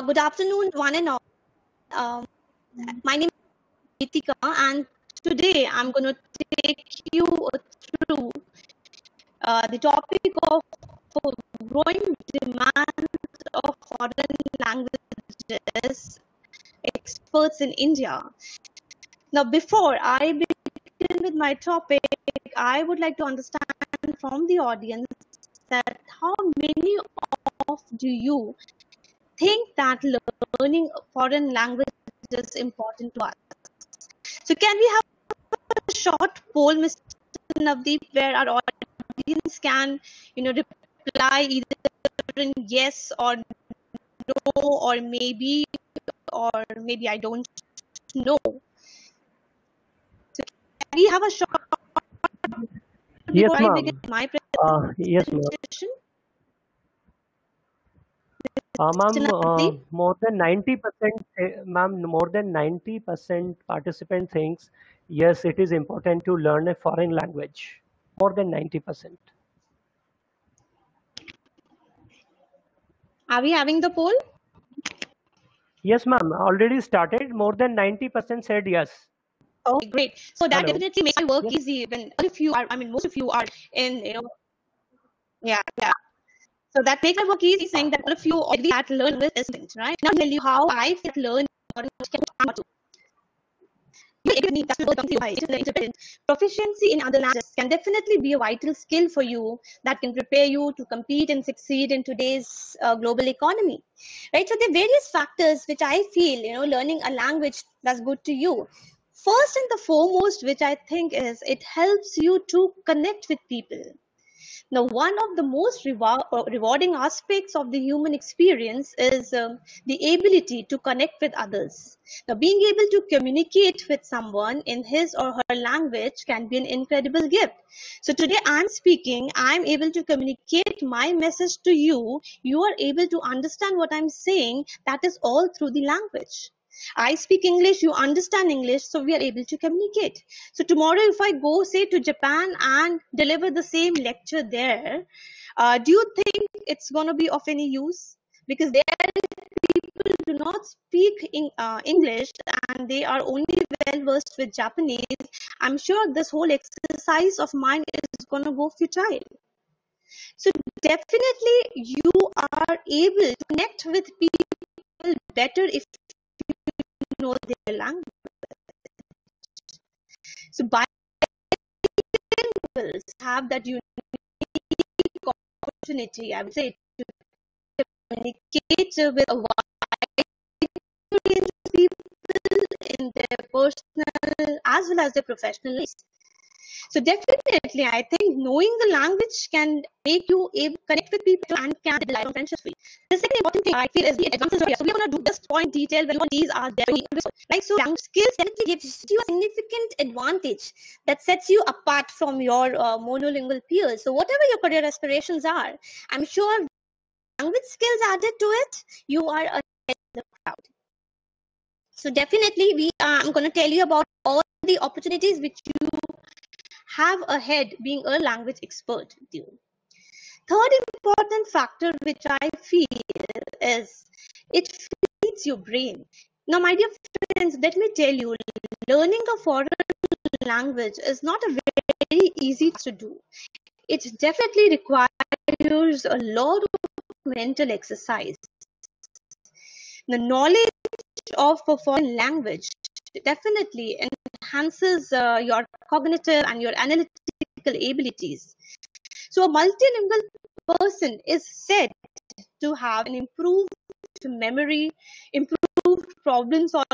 Good afternoon, one and all. My name is Ritika, and today I'm going to take you through the topic of growing demand of foreign languages experts in India. Now, before I begin with my topic, I would like to understand from the audience that how many of do you think that learning a foreign language is important to us? So can we have a short poll, Mr. Navdeep, where our audience can, reply either in yes or no, or maybe I don't know. So can we have a short Yes, before I begin ma'am. my Yes, ma'am. presentation? Ma'am, Mr. Navdeep? more than 90%, ma'am, more than 90% participant thinks, yes, it is important to learn a foreign language. More than 90%. Are we having the poll? Yes, ma'am. Already started. More than 90% said yes. Okay, great. So that Hello. definitely makes my work Yes. easy when all of you are, most of you are in, yeah. So that makes my work easy, saying that all of you already had learned with instinct, right? Now I'll tell you how I learned or proficiency in other languages can definitely be a vital skill for you that can prepare you to compete and succeed in today's global economy, right? So there are various factors which I feel, learning a language does good to you. First and the foremost, which I think is it helps you to connect with people. Now, one of the most rewarding aspects of the human experience is the ability to connect with others. Now, being able to communicate with someone in his or her language can be an incredible gift. So, today I'm speaking, I'm able to communicate my message to you. You are able to understand what I'm saying. That is all through the language. I speak English, you understand English, so we are able to communicate. So tomorrow, if I go, say, to Japan and deliver the same lecture there, do you think it's going to be of any use? Because there people do not speak English and they are only well versed with Japanese. I'm sure this whole exercise of mine is going to go futile. So definitely, you are able to connect with people better if you know their language. So bilinguals have that unique opportunity, I would say, to communicate with a wide range of people in their personal as well as their professional lives. So definitely, I think knowing the language can make you able to connect with people and can rely on friendships. The second important thing I feel is the advances of. So we're going to do this point detail when all these are there. Right? So language skills definitely gives you a significant advantage that sets you apart from your monolingual peers. So whatever your career aspirations are, I'm sure language skills added to it, you are ahead of the crowd. So definitely, I'm going to tell you about all the opportunities which you have ahead being a language expert. Third important factor which I feel is it feeds your brain. Now, my dear friends, let me tell you, learning a foreign language is not a very easy to do. It definitely requires a lot of mental exercise. The knowledge of a foreign language definitely enhances your cognitive and your analytical abilities. So a multilingual person is said to have an improved memory, improved problem solving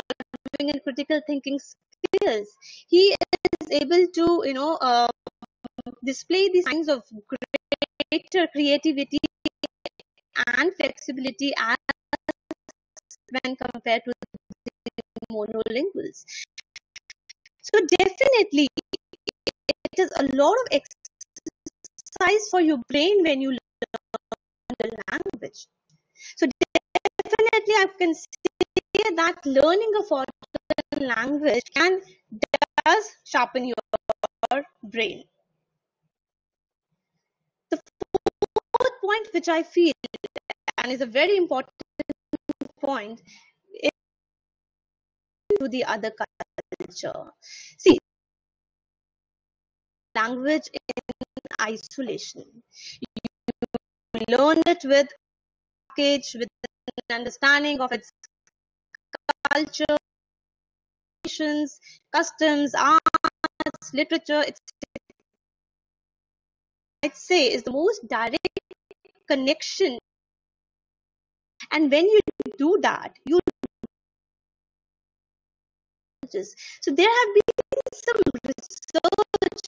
and critical thinking skills. He is able to, display the signs of greater creativity and flexibility as when compared to monolinguals. So definitely, it is a lot of exercise for your brain when you learn the language. So definitely, I can say that learning a foreign language does sharpen your brain. The fourth point, which I feel and is a very important point to the other culture. See, language in isolation. You learn it with package, with an understanding of its culture, customs, arts, literature. I'd say is the most direct connection. And when you do that, you so there have been some research.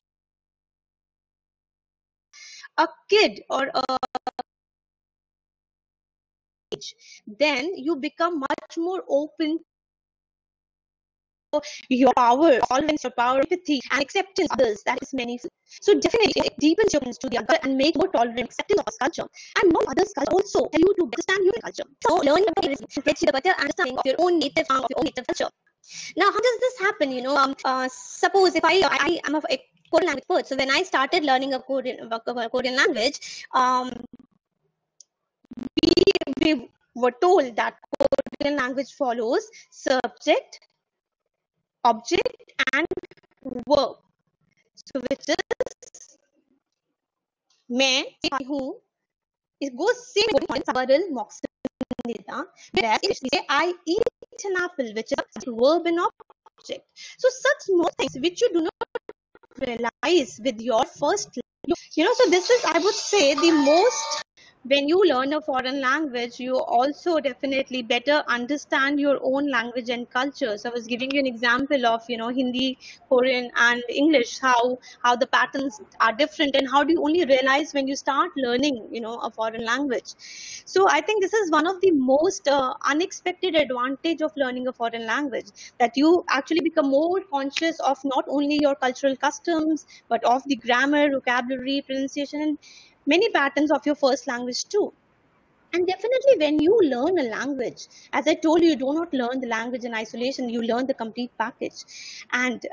A kid or a age, then you become much more open to your power, tolerance, your power, empathy, and acceptance of others. That is many. So definitely, it deepens your to the other and make more tolerant, accepting of culture. And not others' culture also help you to understand your culture. So learning about it gets you the better understanding of your own native tongue, of your own native culture. Now, how does this happen? Suppose if I am a Korean language expert, so when I started learning a Korean language, we were told that Korean language follows subject, object, and verb. So which is मैं हूँ. It goes same with several moxinida. Whereas if we say I eat an apple, which is a verb and object. So such small things which you do not realize with your first, so this is, I would say, the most, when you learn a foreign language, you also definitely better understand your own language and culture. So I was giving you an example of, Hindi, Korean, and English, how the patterns are different, and how do you only realize when you start learning, a foreign language. So I think this is one of the most unexpected advantage of learning a foreign language, that you actually become more conscious of not only your cultural customs, but of the grammar, vocabulary, pronunciation, and many patterns of your first language too. And definitely when you learn a language, as I told you, you do not learn the language in isolation, you learn the complete package. And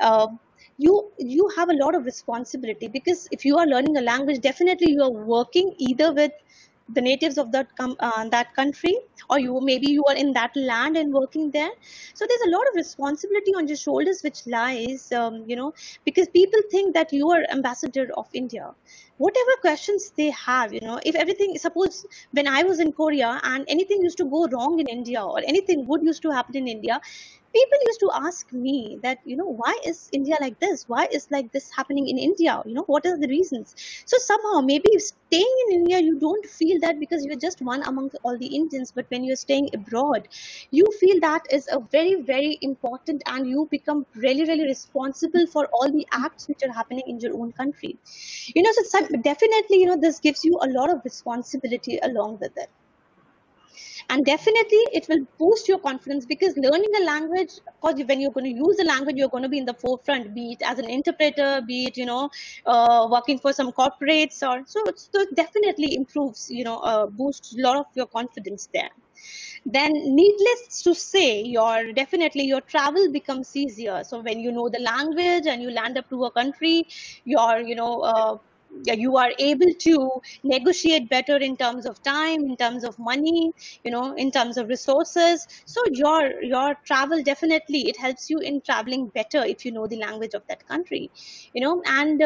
you have a lot of responsibility, because if you are learning a language, definitely you are working either with the natives of that country, or maybe you are in that land and working there. So there's a lot of responsibility on your shoulders which lies, because people think that you are ambassador of India. Whatever questions they have, if everything, suppose when I was in Korea and anything used to go wrong in India, or anything good used to happen in India, people used to ask me that, why is India like this? Why is like this happening in India? What are the reasons? So somehow, maybe staying in India, you don't feel that, because you're just one among all the Indians. But when you're staying abroad, you feel that is a very, very important, and you become really, really responsible for all the acts which are happening in your own country. So definitely, this gives you a lot of responsibility along with it. And definitely it will boost your confidence, because learning a language, because when you're going to use a language, you're going to be in the forefront, be it as an interpreter, be it, working for some corporates, or so it definitely improves, boosts a lot of your confidence there. Then needless to say, your travel becomes easier. So when you know the language and you land up to a country, you are able to negotiate better in terms of time, in terms of money, in terms of resources. So your travel, definitely it helps you in traveling better if you know the language of that country. And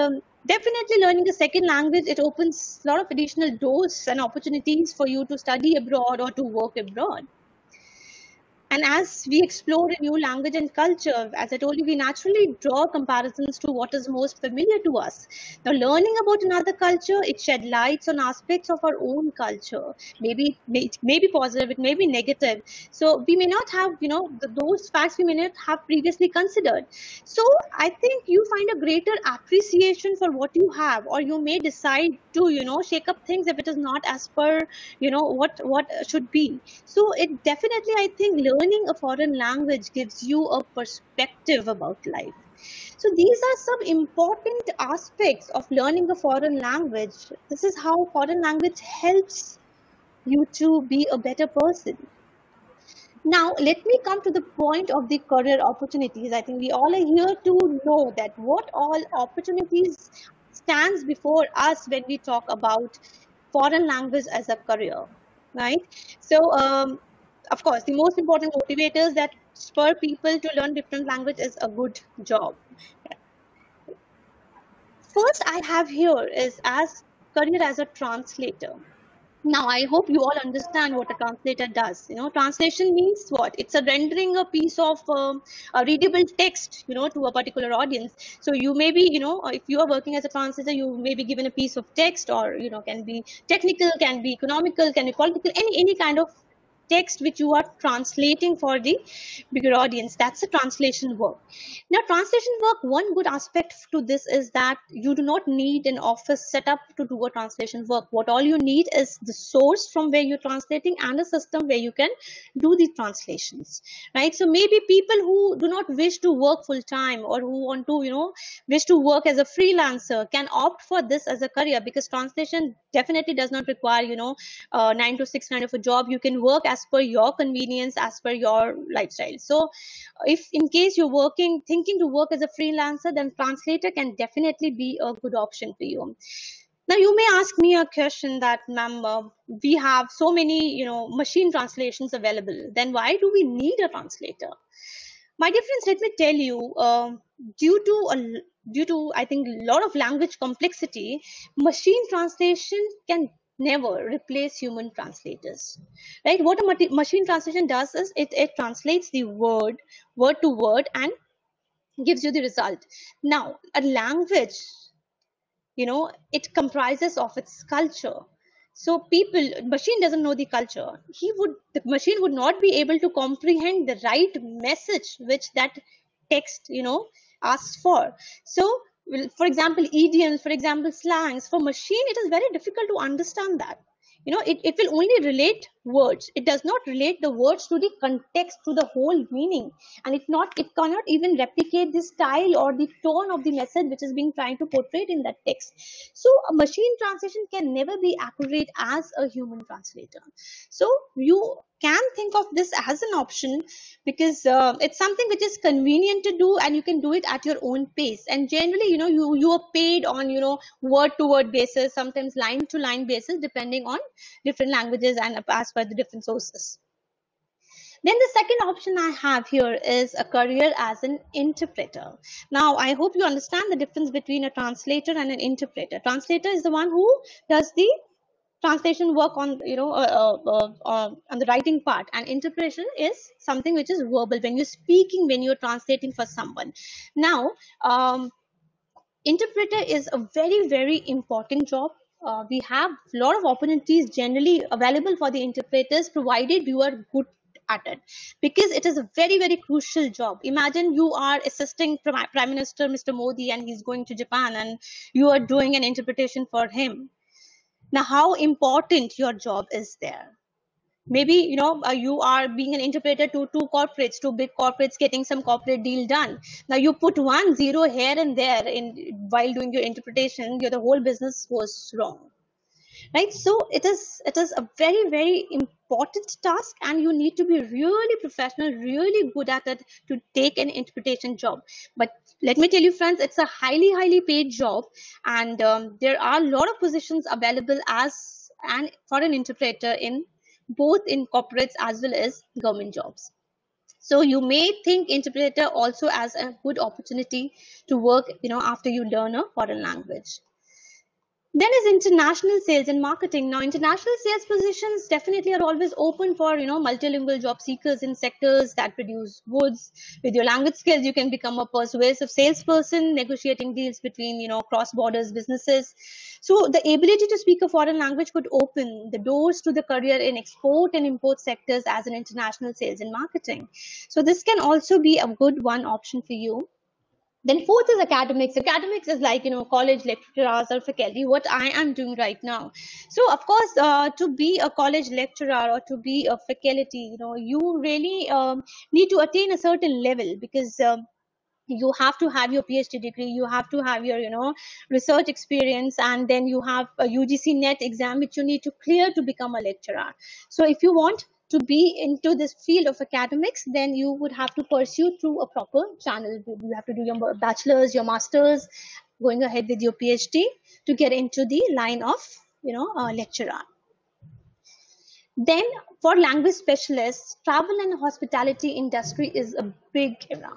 definitely learning a second language, it opens a lot of additional doors and opportunities for you to study abroad or to work abroad. And as we explore a new language and culture, as I told you, we naturally draw comparisons to what is most familiar to us. Now, learning about another culture, it shed lights on aspects of our own culture. Maybe it may be positive, it may be negative. So we may not have, those facts we may not have previously considered. So I think you find a greater appreciation for what you have, or you may decide to, shake up things if it is not as per, what should be. So it definitely, I think, learning a foreign language gives you a perspective about life. So these are some important aspects of learning a foreign language. This is how foreign language helps you to be a better person. Now, let me come to the point of the career opportunities. I think we all are here to know that what all opportunities stands before us when we talk about foreign language as a career, right? So of course, the most important motivators that spur people to learn different language is a good job. First I have here is as career as a translator. Now, I hope you all understand what a translator does. Translation means what? It's a rendering a piece of a readable text, to a particular audience. So you may be, if you are working as a translator, you may be given a piece of text, or can be technical, can be economical, can be political, any kind of text which you are translating for the bigger audience. That's a translation work. Now, translation work, one good aspect to this is that you do not need an office setup to do a translation work. What all you need is the source from where you're translating and a system where you can do the translations, right? So maybe people who do not wish to work full time, or who want to, wish to work as a freelancer, can opt for this as a career, because translation definitely does not require, 9 to 6 kind of a job. You can work as per your convenience, as per your lifestyle. So if in case you're thinking to work as a freelancer, then translator can definitely be a good option for you. Now you may ask me a question that, ma'am, we have so many, machine translations available, then why do we need a translator? My dear friends, let me tell you, due to I think a lot of language complexity, machine translation can never replace human translators, right? What a machine translation does is it translates the word to word and gives you the result. Now, a language, it comprises of its culture. So machine doesn't know the culture. The machine would not be able to comprehend the right message which that text, asks for. So, for example, idioms, for example, slangs, for machine it is very difficult to understand that. It will only relate words. It does not relate the words to the context, to the whole meaning. And it cannot even replicate the style or the tone of the message which is being trying to portray in that text. So a machine translation can never be accurate as a human translator. So you can think of this as an option, because it's something which is convenient to do, and you can do it at your own pace. And generally, you are paid on, word to word basis, sometimes line to line basis, depending on different languages and as per the different sources. Then the second option I have here is a career as an interpreter. Now, I hope you understand the difference between a translator and an interpreter. Translator is the one who does the translation work on, on the writing part, and interpretation is something which is verbal, when you're speaking, when you're translating for someone. Now, interpreter is a very, very important job. We have a lot of opportunities generally available for the interpreters, provided you are good at it, because it is a very, very crucial job. Imagine you are assisting Prime Minister Mr. Modi, and he's going to Japan, and you are doing an interpretation for him. Now, how important your job is there. Maybe, you are being an interpreter to two big corporates, getting some corporate deal done. Now you put 1 0 here and there while doing your interpretation, the whole business goes wrong, right? So it is a very, very important task, and you need to be really professional, really good at it to take an interpretation job. But let me tell you, friends, it's a highly paid job, and there are a lot of positions available as for an interpreter in both in corporates as well as government jobs. So you may think interpreter also as a good opportunity to work, after you learn a foreign language. Then is international sales and marketing. Now, international sales positions definitely are always open for, multilingual job seekers in sectors that produce goods. With your language skills, you can become a persuasive salesperson, negotiating deals between, cross-borders businesses. So the ability to speak a foreign language could open the doors to the career in export and import sectors as an international sales and marketing. So this can also be a good one option for you. Then fourth is academics. Academics is like, college lecturers or faculty, what I am doing right now. So of course, to be a college lecturer or to be a faculty, you really need to attain a certain level, because you have to have your PhD degree, you have to have your, research experience, and then you have a UGC net exam which you need to clear to become a lecturer. So if you want to be into this field of academics, then you would have to pursue through a proper channel. You have to do your bachelor's, your master's, going ahead with your PhD to get into the line of, lecturer. Then for language specialists, travel and hospitality industry is a big area.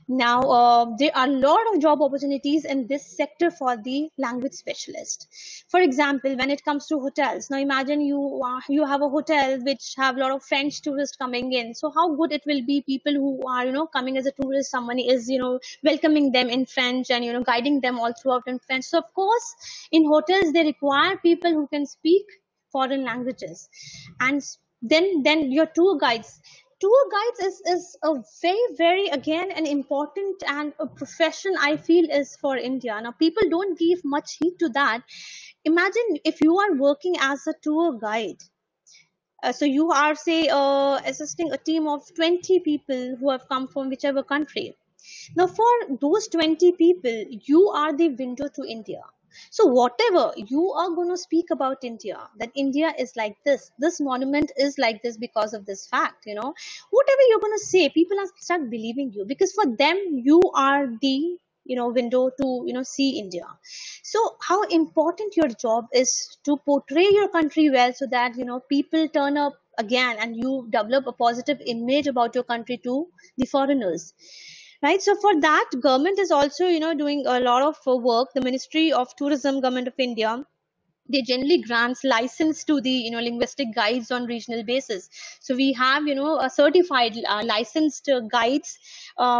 Now, there are a lot of job opportunities in this sector for the language specialist. For example, when it comes to hotels, now imagine you have a hotel which have a lot of French tourists coming in. So how good it will be people who are coming as a tourist, someone is welcoming them in French and guiding them all throughout in French. So of course, in hotels they require people who can speak foreign languages, and then your tour guides is a very again an important and a profession I feel is for India. Now people don't give much heed to that. Imagine if you are working as a tour guide. So you are say assisting a team of 20 people who have come from whichever country. Now, for those 20 people, you are the window to India. So, whatever you are going to speak about India, that India is like this monument is like this because of this fact, whatever you're going to say, people are start believing you because for them, you are the window to see India. So how important your job is to portray your country well, so that people turn up again and you develop a positive image about your country to the foreigners, right? So for that, government is also doing a lot of work. The Ministry of Tourism, Government of India, they generally grants license to the linguistic guides on regional basis. So we have a certified licensed guides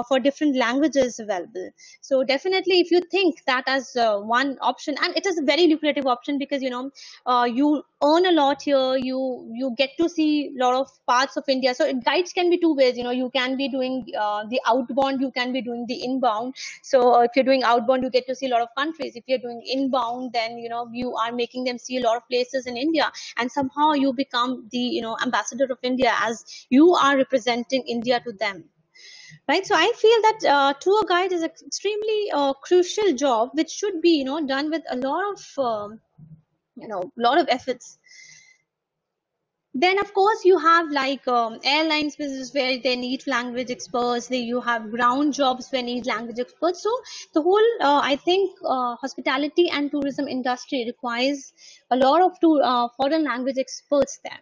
for different languages available. So definitely if you think that as one option, and it is a very lucrative option because you earn a lot here, you get to see a lot of parts of India. So guides can be two ways. You can be doing the outbound, you can be doing the inbound. So if you're doing outbound, you get to see a lot of countries. If you're doing inbound, then you are making them see a lot of places in India, and somehow you become the ambassador of India, as you are representing India to them, right? So I feel that tour guide is an extremely crucial job, which should be done with a lot of efforts. Then of course you have like airlines business where they need language experts. You have ground jobs where need language experts. So the whole I think hospitality and tourism industry requires a lot of foreign language experts there.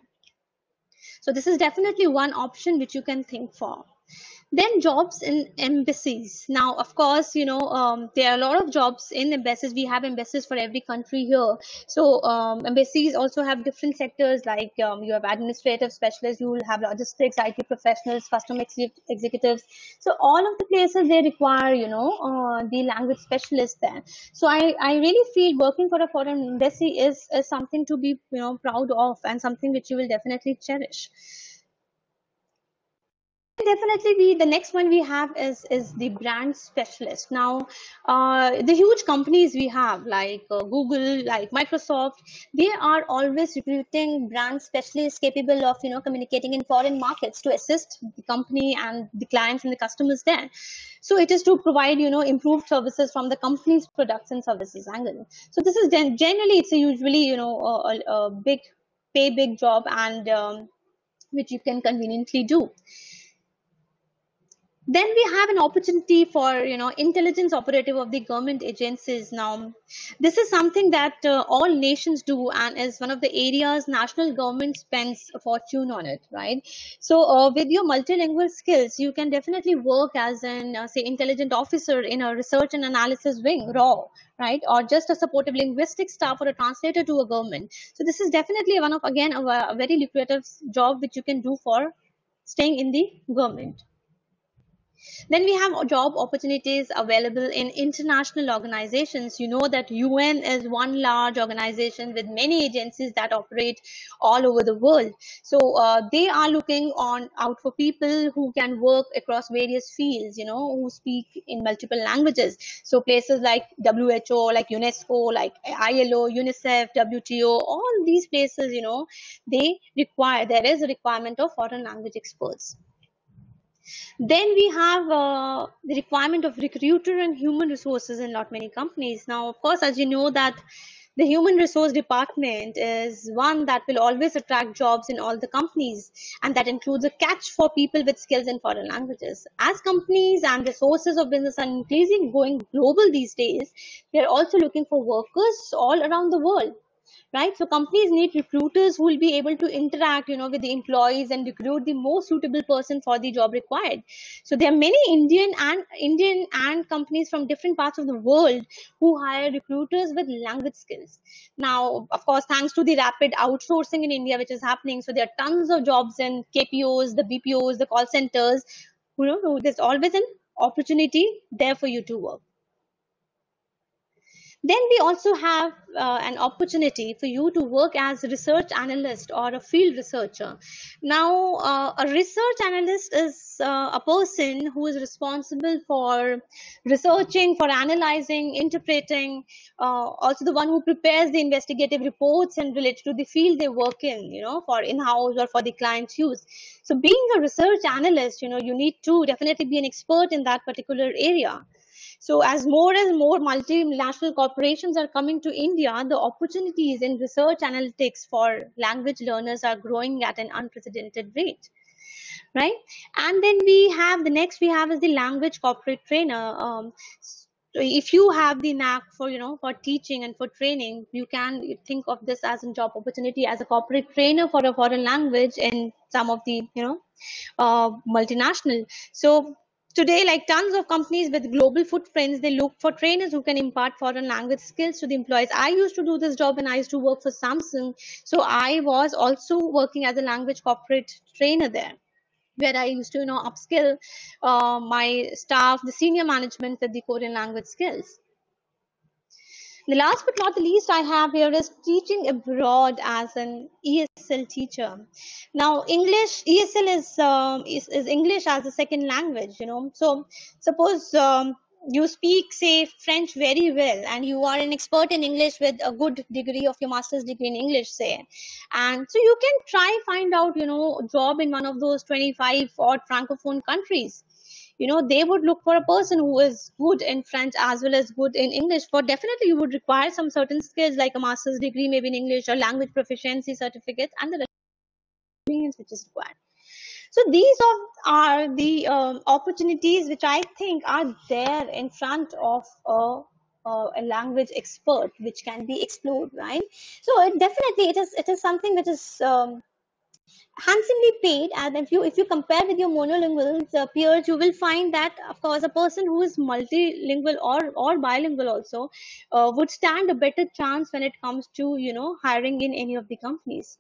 So this is definitely one option which you can think for. Then jobs in embassies. Now, of course, there are a lot of jobs in embassies. We have embassies for every country here. So embassies also have different sectors, like you have administrative specialists, you will have logistics, IT professionals, executives. So all of the places they require, the language specialists there. So I really feel working for a foreign embassy is something to be proud of, and something which you will definitely cherish. Definitely, the next one we have is the brand specialist. Now, the huge companies we have like Google, like Microsoft, they are always recruiting brand specialists capable of communicating in foreign markets to assist the company and the clients and the customers there. So it is to provide improved services from the company's products and services angle. So this is generally it's a usually a big pay big job, and which you can conveniently do. Then we have an opportunity for intelligence operative of the government agencies. Now this is something that all nations do, and is one of the areas national government spends a fortune on it, right? So with your multilingual skills, you can definitely work as an say intelligent officer in a research and analysis wing, raw, right? Or just a supportive linguistic staff or a translator to a government. So this is definitely one of again a very lucrative job which you can do for staying in the government. Then we have job opportunities available in international organizations. You know that UN is one large organization with many agencies that operate all over the world. So they are looking on out for people who can work across various fields, who speak in multiple languages. So places like WHO, like UNESCO, like ILO, UNICEF, WTO, all these places, there is a requirement of foreign language experts. Then we have the requirement of recruiter and human resources in lot many companies. Now, of course, as you know that the human resource department is one that will always attract jobs in all the companies, and that includes a catch for people with skills in foreign languages. As companies and resources of business are increasing going global these days, they are also looking for workers all around the world. right? So companies need recruiters who will be able to interact, with the employees and recruit the most suitable person for the job required. So there are many Indian and companies from different parts of the world who hire recruiters with language skills. Now, of course, thanks to the rapid outsourcing in India, which is happening, so there are tons of jobs in KPOs, the BPOs, the call centers. There's always an opportunity there for you to work. Then we also have an opportunity for you to work as a research analyst or a field researcher. Now, a research analyst is a person who is responsible for researching, for analyzing, interpreting, also the one who prepares the investigative reports and related to the field they work in, for in-house or for the client's use. So being a research analyst, you need to definitely be an expert in that particular area. So as more and more multinational corporations are coming to India, the opportunities in research analytics for language learners are growing at an unprecedented rate, right? And then we have is the language corporate trainer. So if you have the knack for for teaching and for training, you can think of this as a job opportunity as a corporate trainer for a foreign language in some of the multinational. So today, like tons of companies with global footprints, they look for trainers who can impart foreign language skills to the employees. I used to do this job when I used to work for Samsung. So I was also working as a language corporate trainer there, where I used to, upskill my staff, the senior management with the Korean language skills. The last but not the least I have here is teaching abroad as an ESL teacher. Now, English ESL is English as a second language. So suppose you speak, say, French very well, and you are an expert in English with a good degree of your master's degree in English, say, and so you can try find out job in one of those 25 or francophone countries. They would look for a person who is good in French as well as good in English. For definitely you would require some certain skills like a master's degree maybe in English or language proficiency certificates and the experience which is required. So these are the opportunities which I think are there in front of a language expert, which can be explored, right? So it is something which is handsomely paid. And if you compare with your monolingual peers, you will find that of course a person who is multilingual or bilingual also would stand a better chance when it comes to hiring in any of the companies.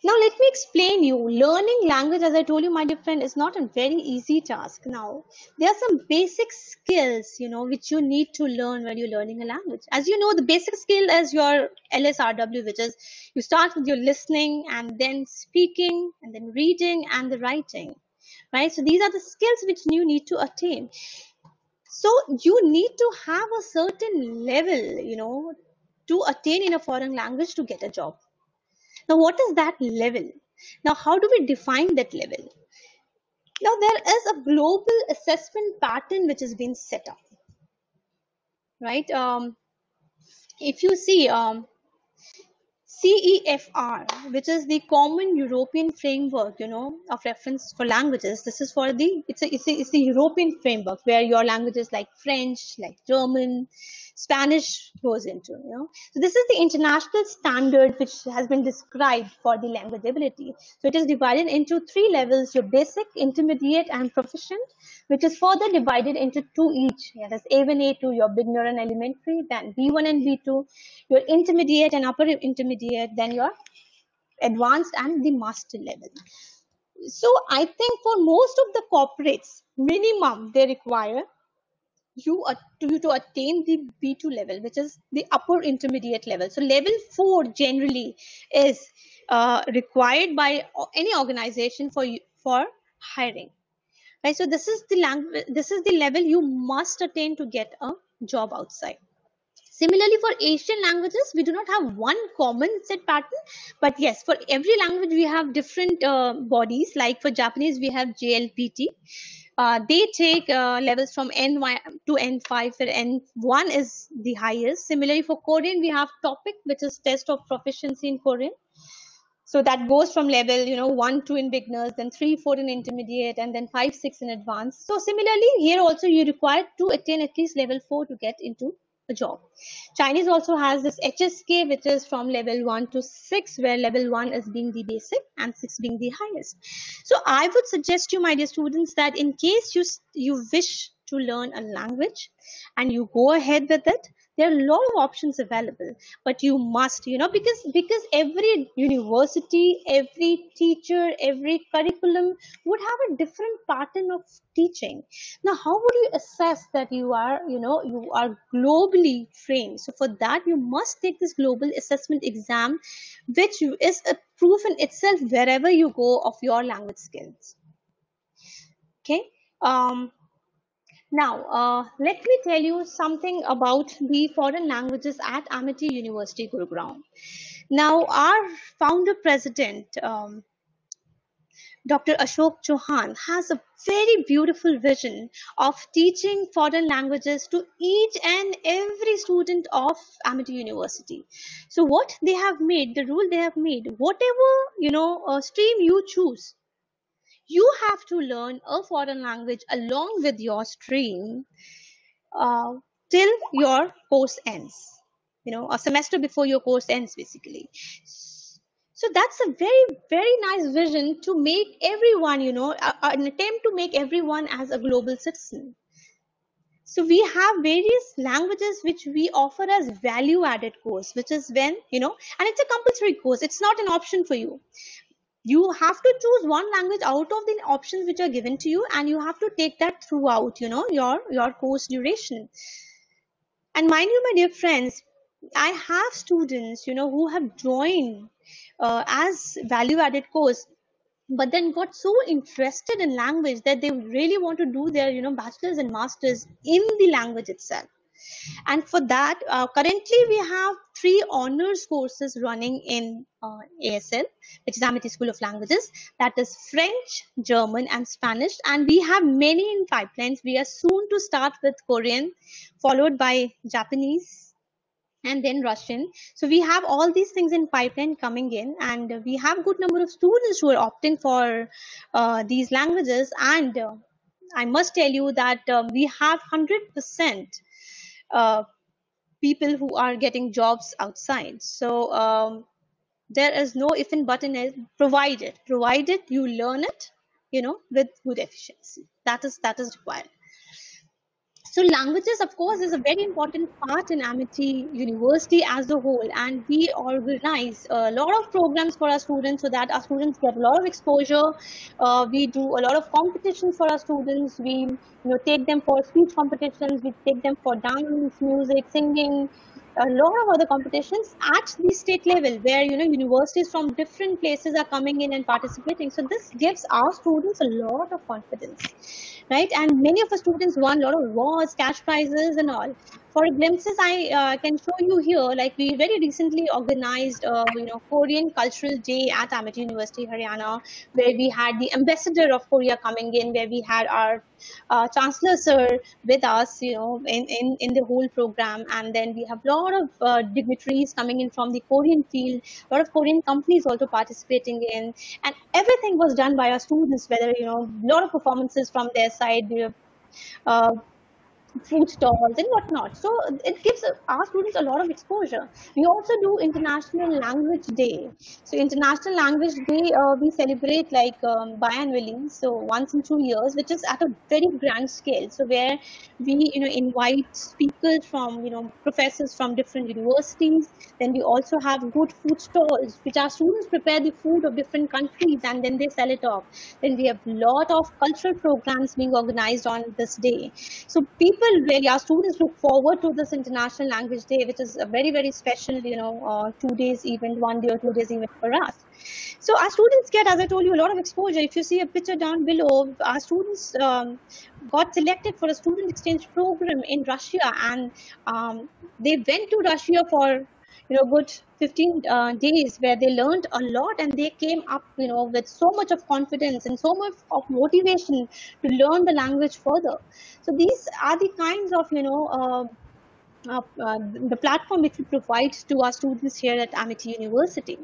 Now let me explain you. Learning language, as I told you, my dear friend, is not a very easy task. Now there are some basic skills, which you need to learn when you're learning a language. As you know, the basic skill is your LSRW, which is you start with your listening and then speaking and then reading and the writing. Right? So these are the skills which you need to attain. So you need to have a certain level, to attain in a foreign language to get a job. Now, what is that level? Now, how do we define that level? Now, there is a global assessment pattern which has been set up, right? If you see CEFR, which is the Common European Framework, of reference for languages. This is for it's a European framework where your languages like French, like German, Spanish goes into, So this is the international standard which has been described for the language ability. So it is divided into three levels: your basic, intermediate, and proficient, which is further divided into two each. Yeah, that's A1, A2, your beginner and elementary, then B1 and B2, your intermediate and upper intermediate, then your advanced and the master level. So I think for most of the corporates, minimum they require you to attain the B2 level, which is the upper intermediate level. So level 4 generally is required by any organization for hiring. Right? So this is the level you must attain to get a job outside. Similarly, for Asian languages, we do not have one common set pattern, but yes, for every language we have different bodies. Like for Japanese, we have JLPT. They take levels from N1 to N5, where N1 is the highest. Similarly, for Korean, we have TOPIK, which is test of proficiency in Korean. So that goes from level 1 2 in beginners, then 3 4 in intermediate, and then 5 6 in advanced. So similarly here also you require to attain at least level 4 to get into a job. Chinese also has this HSK, which is from level 1 to 6, where level 1 is being the basic and 6 being the highest. So I would suggest you, my dear students, that in case you wish to learn a language and you go ahead with it, there are a lot of options available, but you must, because every university, every teacher, every curriculum would have a different pattern of teaching. Now, how would you assess that you are globally trained? So for that, you must take this global assessment exam, which is a proof in itself wherever you go of your language skills. Okay. Now, let me tell you something about the foreign languages at Amity University, Gurugram. Now, our founder president, Dr. Ashok Chauhan, has a very beautiful vision of teaching foreign languages to each and every student of Amity University. So, what they have made, the rule they have made, whatever stream you choose, you have to learn a foreign language along with your stream uh, till your course ends. A semester before your course ends, basically. So that's a very, very nice vision to make everyone, an attempt to make everyone as a global citizen. So we have various languages which we offer as value added course, which is when, and it's a compulsory course. It's not an option for you. You have to choose one language out of the options which are given to you, and you have to take that throughout, your course duration. And mind you, my dear friends, I have students, who have joined as value-added course, but then got so interested in language that they really want to do their, bachelor's and master's in the language itself. And for that, currently we have 3 honors courses running in ASL, which is Amity School of Languages. That is French, German, and Spanish. And we have many in pipelines. We are soon to start with Korean, followed by Japanese, and then Russian. So we have all these things in pipeline coming in, and we have good number of students who are opting for these languages. And I must tell you that we have 100% people who are getting jobs outside. So there is no if and but in it, provided you learn it, with good efficiency. That is required. So languages, of course, is a very important part in Amity University as a whole, and we organize a lot of programs for our students so that our students get a lot of exposure. We do a lot of competitions for our students. We take them for speech competitions. We take them for dance, music, singing, a lot of other competitions at the state level, where universities from different places are coming in and participating. So this gives our students a lot of confidence, right? And many of our students won a lot of awards, cash prizes, and all. For glimpses, I can show you here. Like, we very recently organized, Korean Cultural Day at Amity University, Haryana, where we had the ambassador of Korea coming in, where we had our chancellor sir with us, in the whole program. And then we have a lot of dignitaries coming in from the Korean field, a lot of Korean companies also participating in, and everything was done by our students, whether, a lot of performances from their side, food stalls and whatnot. So it gives our students a lot of exposure. We also do International Language Day. So International Language Day, we celebrate like biannually, so once in 2 years, which is at a very grand scale. So where we invite speakers from professors from different universities. Then we also have good food stalls, which our students prepare the food of different countries and then they sell it off. Then we have a lot of cultural programs being organized on this day. So people really, our students look forward to this International Language Day, which is a very, very special, 2 days event, 1 day or 2 days event for us. So our students get, as I told you, a lot of exposure. If you see a picture down below, our students got selected for a student exchange program in Russia, and they went to Russia for good 15 days, where they learned a lot, and they came up with so much of confidence and so much of motivation to learn the language further. So these are the kinds of the platform which we provide to our students here at Amity University.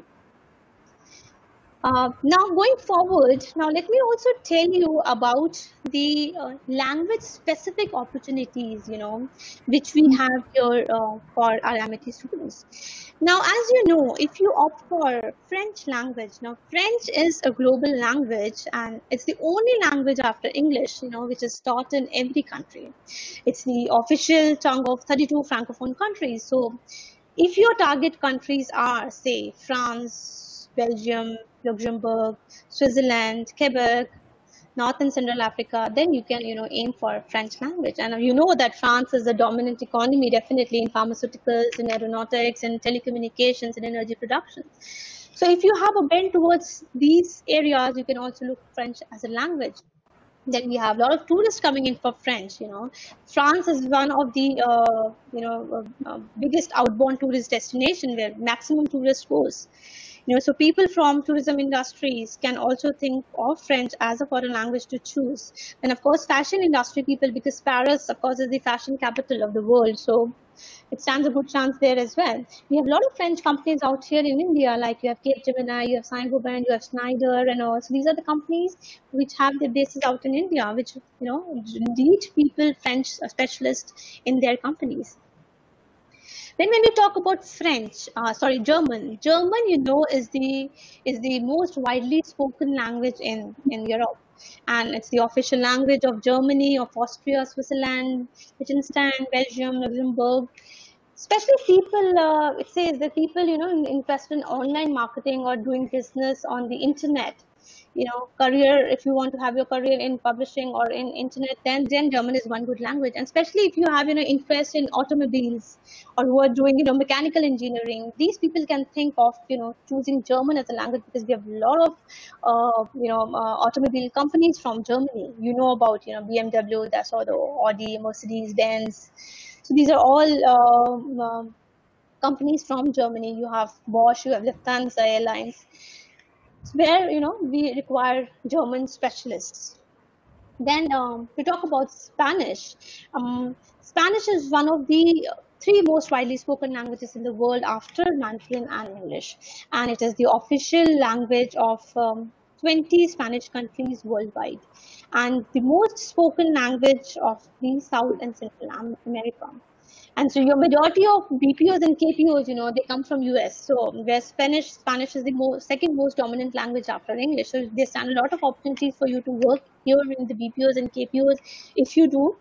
Now going forward, now let me also tell you about the language specific opportunities, which we have here for our MIT students. Now, as you know, if you opt for French language, now French is a global language and it's the only language after English, which is taught in every country. It's the official tongue of 32 francophone countries. So if your target countries are, say, France, Belgium, Luxembourg, Switzerland, Quebec, North and Central Africa, then you can, aim for French language. And you know that France is the dominant economy, definitely in pharmaceuticals, in aeronautics, in telecommunications, and energy production. So if you have a bent towards these areas, you can also look French as a language. Then we have a lot of tourists coming in for French. France is one of the biggest outbound tourist destination where maximum tourist goes. So people from tourism industries can also think of French as a foreign language to choose. And of course, fashion industry people, because Paris, of course, is the fashion capital of the world. So it stands a good chance there as well. We have a lot of French companies out here in India, like you have Capgemini, you have Saint-Gobain, you have Schneider, and all. So these are the companies which have their bases out in India, which need people, French specialists in their companies. Then when we talk about German, is the most widely spoken language in Europe. And it's the official language of Germany, of Austria, Switzerland, Liechtenstein, Belgium, Luxembourg. Especially people, it says that people, interested in online marketing or doing business on the internet, career, if you want to have your career in publishing or in internet, then German is one good language. And especially if you have, interest in automobiles or who are doing, mechanical engineering, these people can think of, choosing German as a language, because we have a lot of, automobile companies from Germany. You know about, BMW, that's all the Audi, Mercedes, Benz. So these are all companies from Germany. You have Bosch, you have Lufthansa Airlines, where we require German specialists. Then we talk about Spanish. Spanish is one of the three most widely spoken languages in the world after Mandarin and English, and it is the official language of 20 Spanish countries worldwide, and the most spoken language of the South and Central America. And so your majority of BPOs and KPOs, they come from US. So where Spanish is the second most dominant language after English. So there stand a lot of opportunities for you to work here in the BPOs and KPOs if you do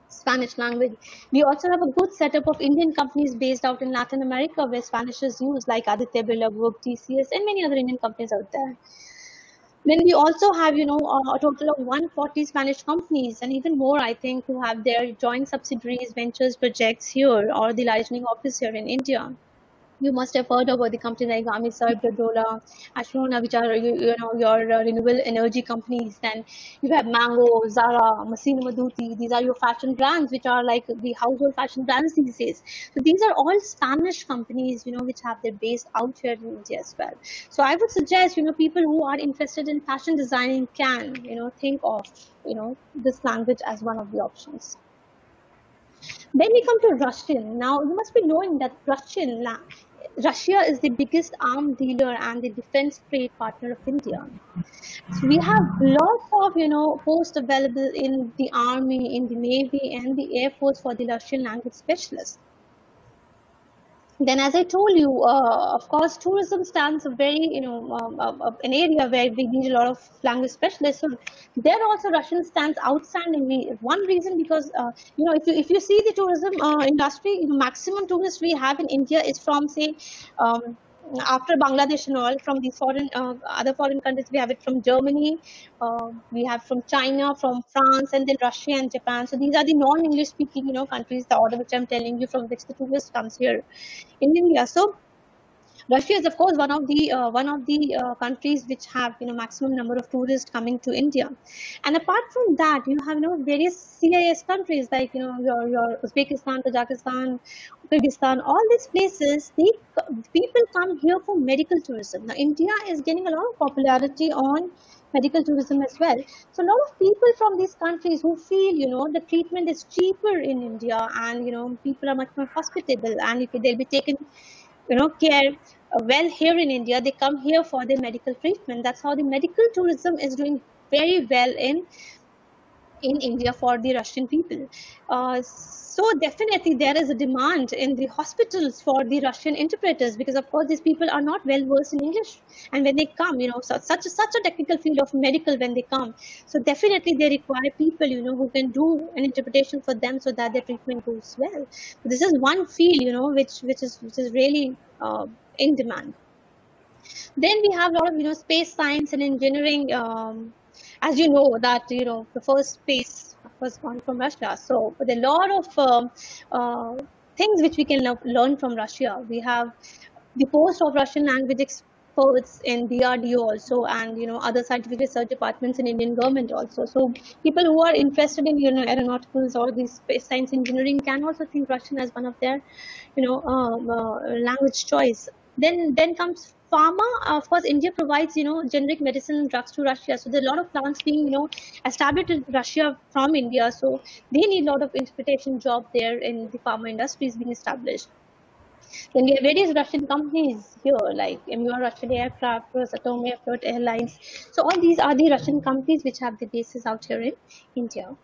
Spanish language. We also have a good setup of Indian companies based out in Latin America where Spanish is used, like Aditya Birla Group, TCS, and many other Indian companies out there. Then we also have, a total of 140 Spanish companies and even more, I think, who have their joint subsidiaries, ventures, projects here, or the licensing office here in India. You must have heard about the companies like Gamesa, Iberdrola, Ashrona, which are your renewable energy companies. Then you have Mango, Zara, Massimo Dutti. These are your fashion brands, which are like the household fashion brands these days. So these are all Spanish companies, which have their base out here in India as well. So I would suggest, people who are interested in fashion designing can, think of, this language as one of the options. Then we come to Russian. Now you must be knowing that Russia is the biggest arms dealer and the defense trade partner of India. So we have lots of, posts available in the army, in the navy, and the air force for the Russian language specialists. Then, as I told you, of course, tourism stands a very, an area where we need a lot of language specialists. So there also Russian stands outstandingly. One reason because, if you see the tourism industry, maximum tourists we have in India is from, say, after Bangladesh and all, from these other foreign countries. We have it from Germany, we have from China, from France, and then Russia and Japan. So these are the non-English speaking, countries, the order which I'm telling you, from which the tourist comes here in India. So Russia is, of course, one of the countries which have maximum number of tourists coming to India. And apart from that, you have various CIS countries like your Uzbekistan, Tajikistan, Kyrgyzstan. All these places, people come here for medical tourism. Now India is gaining a lot of popularity on medical tourism as well. So a lot of people from these countries who feel the treatment is cheaper in India, and people are much more hospitable, and they'll be taken care well here in India, they come here for their medical treatment. That's how the medical tourism is doing very well in India for the Russian people. So definitely there is a demand in the hospitals for the Russian interpreters, because of course these people are not well versed in English, and when they come, such a technical field of medical when they come, so definitely they require people who can do an interpretation for them so that their treatment goes well. This is one field which is really in demand. Then we have a lot of space science and engineering. As you know that the first space was gone from Russia, so there are a lot of things which we can learn from Russia. We have the post of Russian language experts in DRDO also, and other scientific research departments in Indian government also. So people who are interested in aeronauticals or the space science engineering can also think Russian as one of their language choice. Then comes pharma. Of course, India provides generic medicine and drugs to Russia. So there are a lot of plants being established in Russia from India. So they need a lot of interpretation job there in the pharma industries being established. Then we have various Russian companies here, like MUR Russian Aircraft, Rosatom Airport Airlines. So all these are the Russian companies which have the bases out here in India.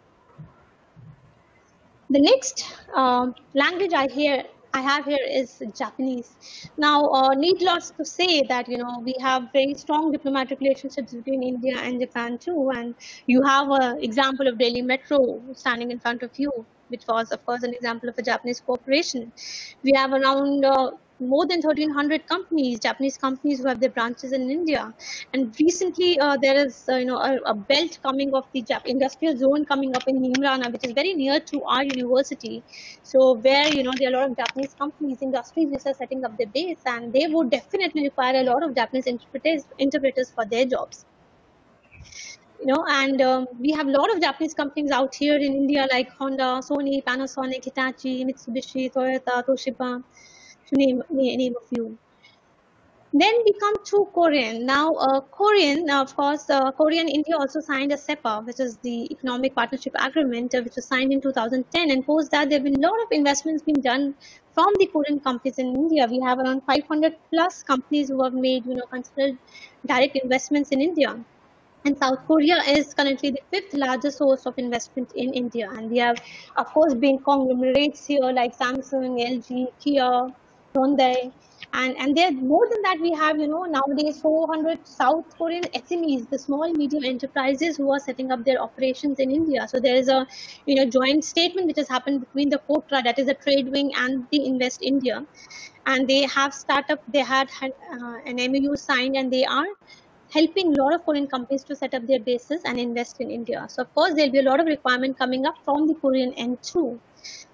The next language I have here is Japanese. Now, need lots to say that we have very strong diplomatic relationships between India and Japan too, and you have an example of Delhi Metro standing in front of you, which was of course an example of a Japanese cooperation. We have around more than 1,300 companies, Japanese companies, who have their branches in India. And recently, there is a belt coming of the industrial zone coming up in Nimrana, which is very near to our university. So where there are a lot of Japanese companies, industries which are setting up their base, and they would definitely require a lot of Japanese interpreters for their jobs. And we have a lot of Japanese companies out here in India, like Honda, Sony, Panasonic, Hitachi, Mitsubishi, Toyota, Toshiba, to name a few. Then we come to Korean. Now, Korean, of course, Korea and India also signed a SEPA, which is the Economic Partnership Agreement, which was signed in 2010. And post that, there have been a lot of investments being done from the Korean companies in India. We have around 500 plus companies who have made, considered direct investments in India. And South Korea is currently the fifth largest source of investment in India. And we have, of course, been conglomerates here like Samsung, LG, Kia, Hyundai. And there more than that, we have, nowadays 400 South Korean SMEs, the small medium enterprises who are setting up their operations in India. So there is a, joint statement which has happened between the KOTRA, that is the trade wing, and the Invest India. And they have they had an MOU signed, and they are helping a lot of Korean companies to set up their bases and invest in India. So of course, there'll be a lot of requirement coming up from the Korean end too.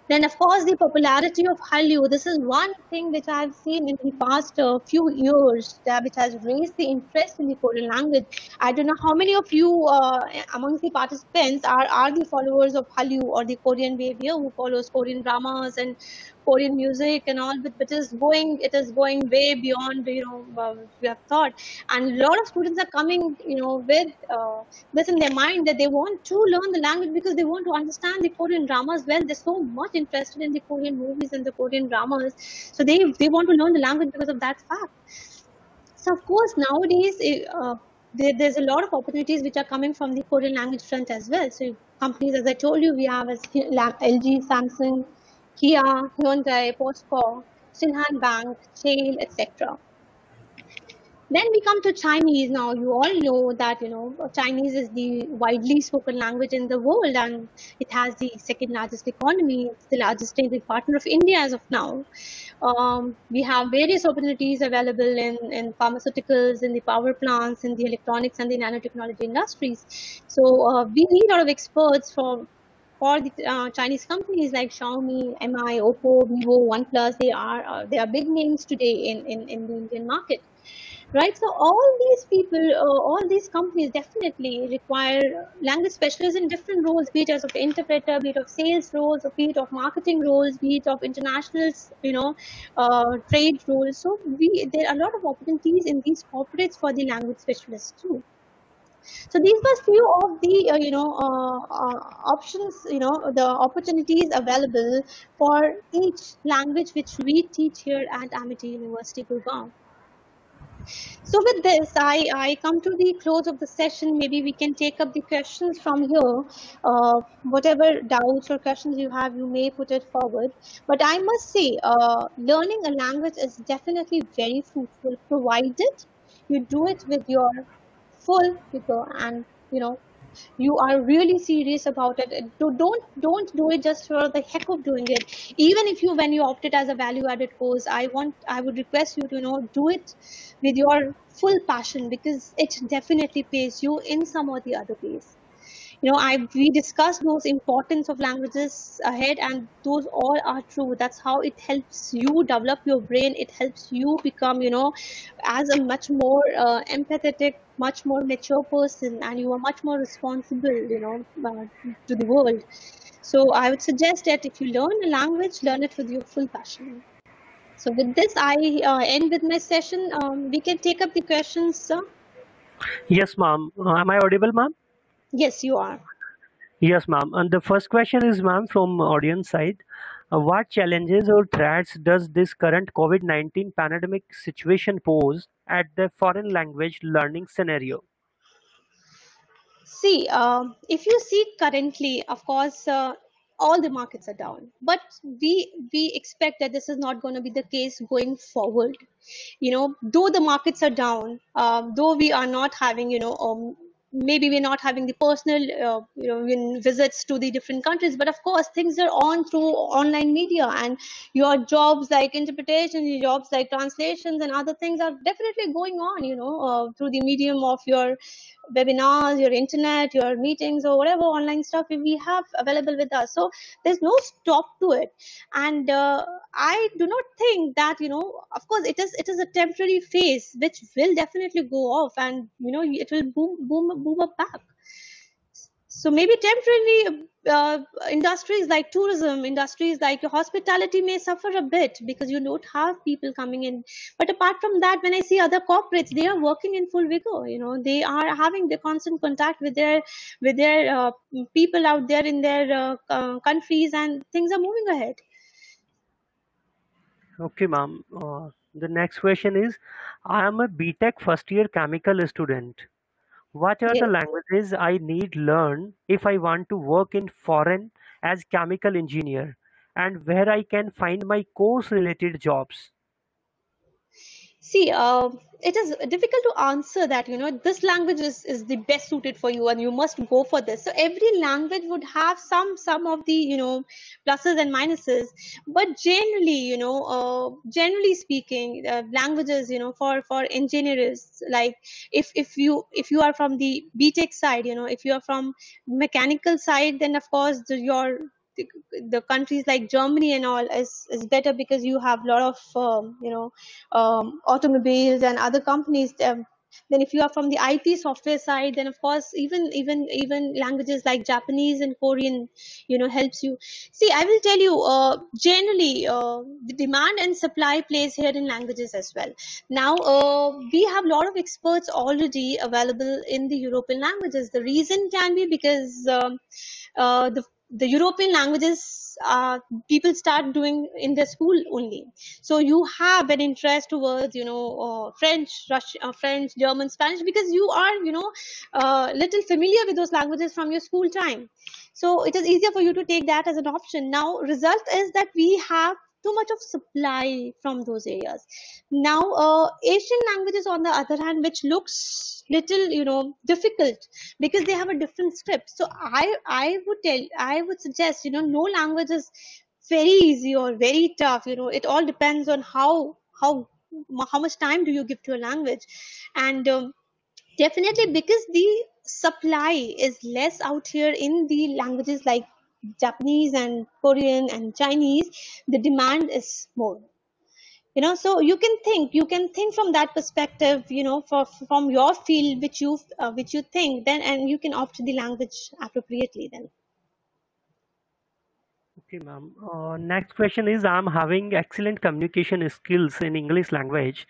Then, of course, the popularity of Hallyu. This is one thing which I've seen in the past few years, which has raised the interest in the Korean language. I don't know how many of you amongst the participants are the followers of Hallyu or the Korean wave here, who follows Korean dramas and Korean music and all, but it is going way beyond we have thought. And a lot of students are coming with this in their mind, that they want to learn the language because they want to understand the Korean dramas well. They're so much interested in the Korean movies and the Korean dramas, so they want to learn the language because of that fact. So of course nowadays there's a lot of opportunities which are coming from the Korean language front as well. So companies, as I told you, we have as LG, Samsung, Kia, Hyundai, POSCO, Shinhan Bank, Shell, etc. Then we come to Chinese. Now, you all know that Chinese is the widely spoken language in the world, and it has the second largest economy. It's the largest trading partner of India as of now. We have various opportunities available in pharmaceuticals, in the power plants, in the electronics and the nanotechnology industries. So we need a lot of experts for the Chinese companies like Xiaomi, MI, Oppo, Vivo, OnePlus. They are big names today in the Indian market. Right, so all these people, all these companies definitely require language specialists in different roles, be it as of interpreter, be it of sales roles, or be it of marketing roles, be it of international, trade roles. So there are a lot of opportunities in these corporates for the language specialists too. So these were few of the options, the opportunities available for each language which we teach here at Amity University, Gurgaon. So with this, I come to the close of the session. Maybe we can take up the questions from here. Whatever doubts or questions you have, you may put it forward. But I must say, learning a language is definitely very fruitful, provided you do it with your full vigor and you are really serious about it. Don't do it just for the heck of doing it. Even if you, when you opt it as a value added course, I would request you to do it with your full passion, because it definitely pays you in some or the other ways. I we discussed those importance of languages ahead, and those all are true. That's how it helps you develop your brain. It helps you become as a much more empathetic, much more mature person, and you are much more responsible to the world. So I would suggest that if you learn a language, learn it with your full passion. So with this, I end with my session. We can take up the questions, sir. Yes, ma'am. Am I audible, ma'am? Yes, you are. Yes, ma'am. And the first question is, ma'am, from audience side. What challenges or threats does this current COVID-19 pandemic situation pose at the foreign language learning scenario? See, if you see currently, of course, all the markets are down, but we expect that this is not going to be the case going forward. Though the markets are down, though we are not having, maybe we're not having the personal, visits to the different countries, but of course, things are on through online media, and your jobs like interpretation, your jobs like translations, and other things are definitely going on, through the medium of your webinars, your internet, your meetings, or whatever online stuff we have available with us. So there's no stop to it. And I do not think that, of course, it is a temporary phase which will definitely go off, and it will boom up back. So maybe temporarily, industries like tourism, industries like your hospitality may suffer a bit because you don't have people coming in. But apart from that, when I see other corporates, they are working in full vigor. They are having the constant contact with their people out there in their countries, and things are moving ahead. Okay, ma'am. The next question is, I am a BTech first year chemical student. What are the Yes. languages I need learn if I want to work in foreign as chemical engineer, and where I can find my course related jobs? See, it is difficult to answer that. This language is the best suited for you, and you must go for this. So every language would have some of the pluses and minuses, but generally, generally speaking, languages, for engineers, like if you are from the BTech side, if you are from mechanical side, then of course the countries like Germany and all is better, because you have a lot of automobiles and other companies. Then if you are from the IT software side, then of course even languages like Japanese and Korean helps you. See, I will tell you, generally, the demand and supply plays here in languages as well. Now, we have a lot of experts already available in the European languages. The reason can be because the European languages, people start doing in the school only. So you have an interest towards French, German, Spanish, because you are little familiar with those languages from your school time. So it is easier for you to take that as an option. Now, result is that we have too much of supply from those areas. Now, Asian languages, on the other hand, which looks little difficult, because they have a different script. So I would suggest, no language is very easy or very tough. It all depends on how much time do you give to a language. And definitely, because the supply is less out here in the languages like Japanese and Korean and Chinese, the demand is more. So you can think from that perspective, from your field, which you think, then, and you can opt the language appropriately then. Okay, ma'am. Next question is, I'm having excellent communication skills in English language.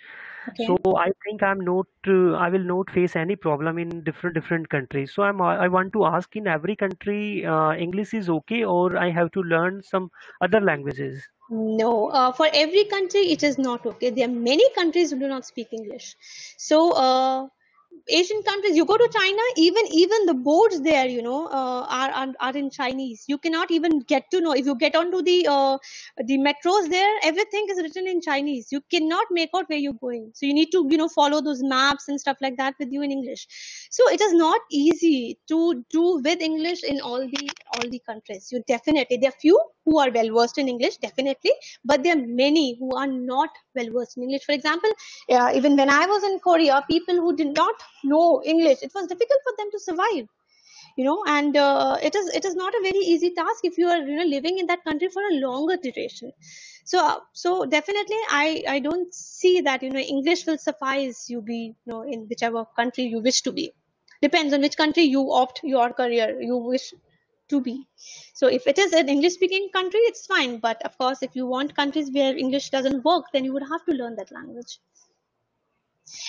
Okay. So I think I will not face any problem in different countries. So I want to ask, in every country, English is okay, or I have to learn some other languages? No, for every country it is not okay. There are many countries who do not speak English. So Asian countries, you go to China, even the boards there, are in Chinese. You cannot even get to know if you get onto the metros there. Everything is written in Chinese. You cannot make out where you're going. So you need to follow those maps and stuff like that with you in English. So it is not easy to do with English in all the countries. You definitely, there are few who are well versed in English, definitely, but there are many who are not well versed in English. For example, even when I was in Korea, people who did not know English, it was difficult for them to survive. And it is not a very easy task if you are living in that country for a longer duration. So definitely, I don't see that English will suffice you be in whichever country you wish to be. Depends on which country you opt your career you wish to be. So if it is an English speaking country, it's fine, but of course if you want countries where English doesn't work, then you would have to learn that language.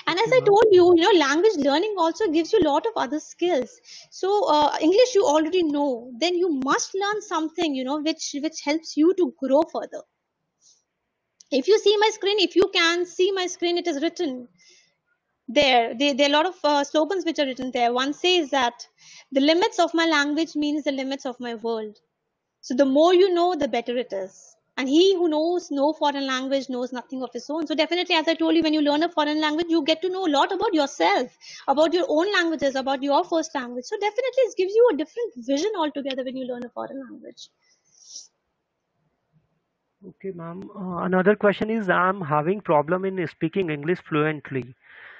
And as Okay, I ma'am. told you, language learning also gives you a lot of other skills. So English you already know, then you must learn something which helps you to grow further. If you see my screen, if you can see my screen, it is written there are a lot of slogans which are written there. One says that the limits of my language means the limits of my world. So the more you know, the better it is. And he who knows no foreign language knows nothing of his own. So definitely, as I told you, when you learn a foreign language, you get to know a lot about yourself, about your own languages, about your first language. So definitely, it gives you a different vision altogether when you learn a foreign language. Okay, ma'am. Another question is, I'm having problem in speaking English fluently.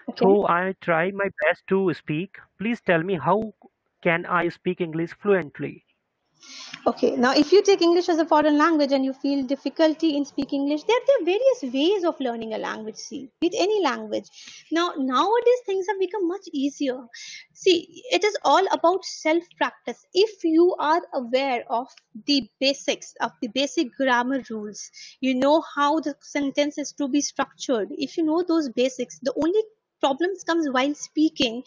Okay. So I try my best to speak. Please tell me, how can I speak English fluently? Okay, now if you take English as a foreign language and you feel difficulty in speaking English, there are various ways of learning a language. See, with any language. Now, nowadays things have become much easier. See, it is all about self practice. If you are aware of the basics, of the basic grammar rules, you know how the sentence is to be structured. If you know those basics, the only problems comes while speaking,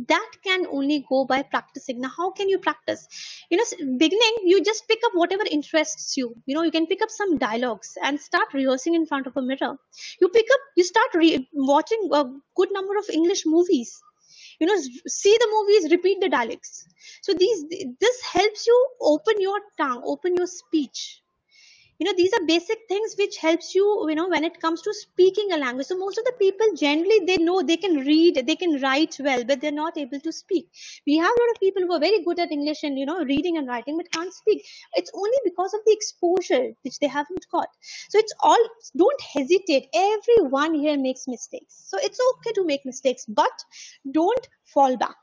that can only go by practicing. Now how can you practice? Beginning, you just pick up whatever interests you. You can pick up some dialogues and start rehearsing in front of a mirror. You start watching a good number of English movies. See the movies, repeat the dialects. So this helps you open your tongue, open your speech. These are basic things which helps you, when it comes to speaking a language. So most of the people generally, they know they can read, they can write well, but they're not able to speak. We have a lot of people who are very good at English and reading and writing, but can't speak. It's only because of the exposure which they haven't got. So it's all, don't hesitate, everyone here makes mistakes. So it's okay to make mistakes, but don't fall back.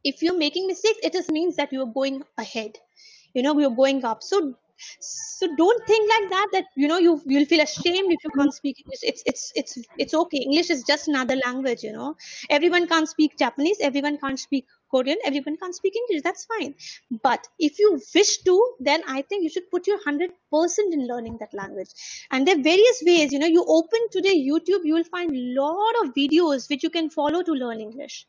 If you're making mistakes, it just means that you're going ahead. You're going up. So don't think like that, that you'll feel ashamed if you can't speak English. It's okay. English is just another language. Everyone can't speak Japanese, everyone can't speak Korean, everyone can't speak English. That's fine. But if you wish to, then I think you should put your 100% in learning that language. And there are various ways. You open today YouTube, you will find a lot of videos which you can follow to learn English.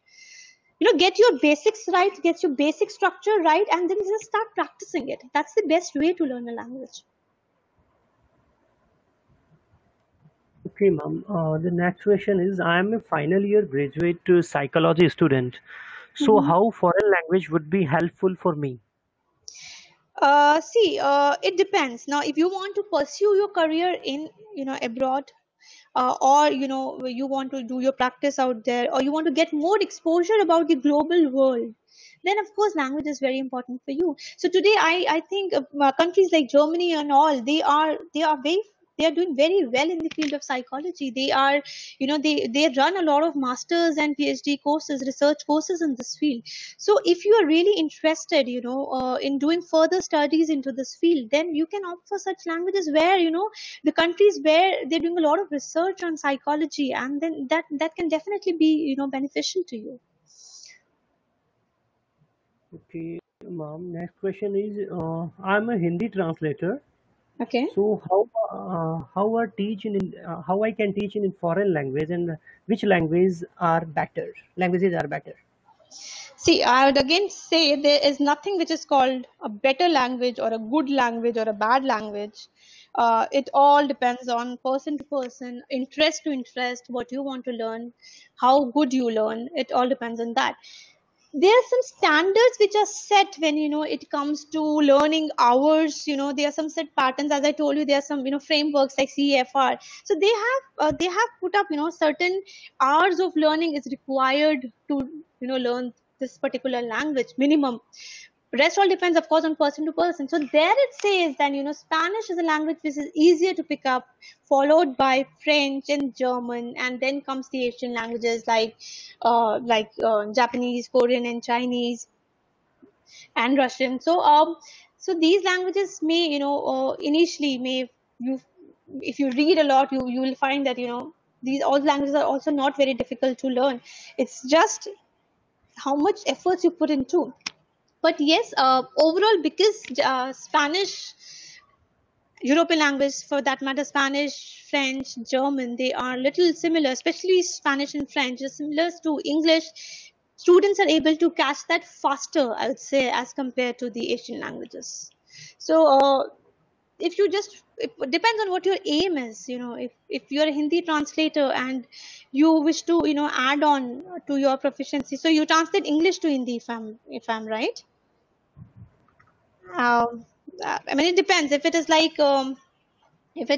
Get your basics right, get your basic structure right, and then just start practicing it. That's the best way to learn a language. Okay, ma'am. The next question is, I am a final year graduate psychology student. So Mhm. how foreign language would be helpful for me? See, it depends. Now, if you want to pursue your career in, abroad, or you want to do your practice out there, or you want to get more exposure about the global world, then of course language is very important for you. So today, I think countries like Germany and all, they are doing very well in the field of psychology. They are, they run a lot of masters and PhD courses, research courses in this field. So if you are really interested, in doing further studies into this field, then you can opt for such languages where, the countries where they're doing a lot of research on psychology, and then that can definitely be, beneficial to you. Okay, ma'am. Next question is, I'm a Hindi translator. Okay. So how I can teach in foreign language, and which languages are better? See, I would again say there is nothing which is called a better language or a good language or a bad language. It all depends on person to person, interest to interest, what you want to learn, how good you learn. It all depends on that. There are some standards which are set when it comes to learning hours. There are some set patterns. As I told you, there are some frameworks like CFR. So they have put up certain hours of learning is required to learn this particular language minimum. Rest all depends, of course, on person to person. So there it says that Spanish is a language which is easier to pick up, followed by French and German, and then comes the Asian languages like Japanese, Korean, and Chinese, and Russian. So these languages may initially may you if you read a lot, you will find that these all languages are also not very difficult to learn. It's just how much efforts you put into. But yes, overall, because Spanish, European language for that matter, Spanish, French, German, they are little similar, especially Spanish and French, are similar to English. Students are able to catch that faster, I would say, as compared to the Asian languages. So, if you just, it depends on what your aim is. If you're a Hindi translator and you wish to, add on to your proficiency, so you translate English to Hindi, if I'm right. Um, I mean, it depends. If it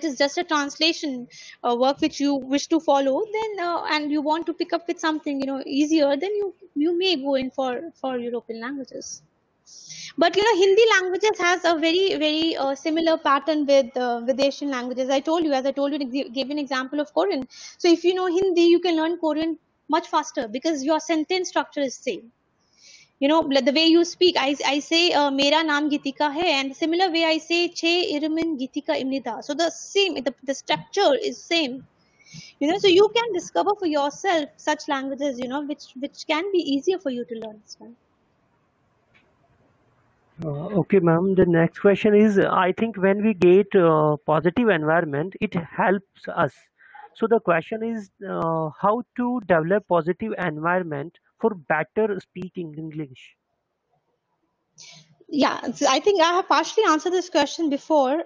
is just a translation work which you wish to follow, then and you want to pick up with something easier, then you may go in for European languages. But Hindi languages has a very very similar pattern with Asian languages. As I told you, gave an example of Korean. So if you know Hindi, you can learn Korean much faster because your sentence structure is same. The way you speak, I say mera naam Gitika hai, and similar way I say che irmin Gitika imnida. So the structure is same. So you can discover for yourself such languages which can be easier for you to learn as well. Okay, ma'am. The next question is, I think when we get positive environment, it helps us. So the question is, how to develop positive environment for better speaking English? Yeah, so I think I have partially answered this question before.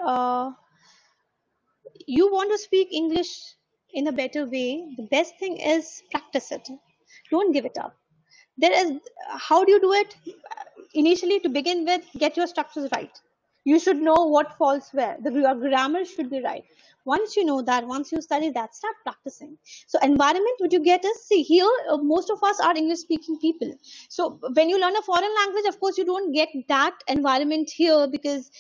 You want to speak English in a better way, the best thing is practice it. Don't give it up. There is How do you do it? Initially, to begin with, get your structures right. You should know what falls where. Your grammar should be right. Once you know that, once you study that, start practicing. So environment, what you get is, see here, most of us are English speaking people. So when you learn a foreign language, of course you don't get that environment here, because